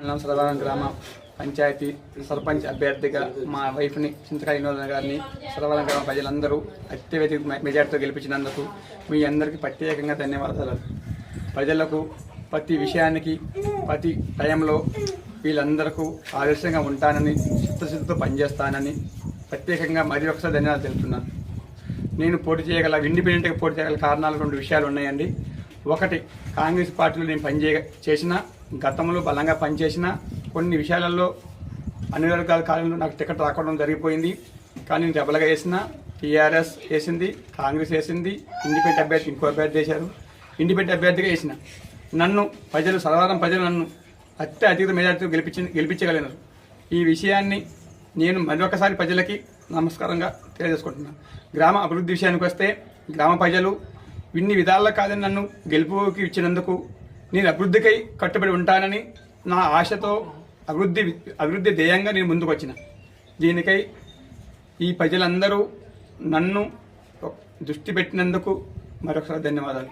మండలం సరవరం గ్రామ పంచాయతీ సర్పంచ్ అభ్యర్థిగా మా వైఫ్ని చింతకాయ వినోదన గారిని సరవరం గ్రామ ప్రజలందరూ అత్యధిక మెజార్టీతో గెలిపించినందుకు మీ అందరికీ ప్రత్యేకంగా ధన్యవాదాలు. ప్రజలకు ప్రతి విషయానికి ప్రతి టైంలో వీళ్ళందరికీ ఆదర్శంగా ఉంటానని చిత్తశుద్ధితో పనిచేస్తానని ప్రత్యేకంగా మరి ఒకసారి ధన్యవాదాలు తెలుపుతున్నాను. నేను ఇండిపెండెంట్గా పోటీ చేయగల కారణాలు 2 విషయాలు ఉన్నాయండి. ఒకటి, కాంగ్రెస్ పార్టీలో నేను చేసిన గతంలో బలంగా పనిచేసిన కొన్ని విషయాలలో అన్ని వర్గాల కాలంలో నాకు టికెట్ రాకపోవడం జరిగిపోయింది. కానీ నేను డబల్గా వేసిన, టీఆర్ఎస్ వేసింది, కాంగ్రెస్ వేసింది, ఇండిపెండెంట్ అభ్యర్థి ఇంకో అభ్యర్థి వేశారు. ఇండిపెండెంట్ అభ్యర్థిగా వేసిన నన్ను సర్వరం ప్రజలు నన్ను అత్యధిక మెజార్టీతో గెలిపించగలిగినారు. ఈ విషయాన్ని నేను మరొకసారి ప్రజలకి నమస్కారంగా తెలియజేసుకుంటున్నాను. గ్రామ అభివృద్ధి విషయానికి వస్తే గ్రామ ప్రజలు ఇన్ని విధాల్లో కాదని నన్ను గెలుపుకి ఇచ్చినందుకు నేను అభివృద్ధికై కట్టుబడి ఉంటానని నా ఆశతో అభివృద్ధి ధ్యేయంగా నేను ముందుకు వచ్చిన. దీనికై ఈ ప్రజలందరూ నన్ను దృష్టి పెట్టినందుకు మరొకసారి ధన్యవాదాలు.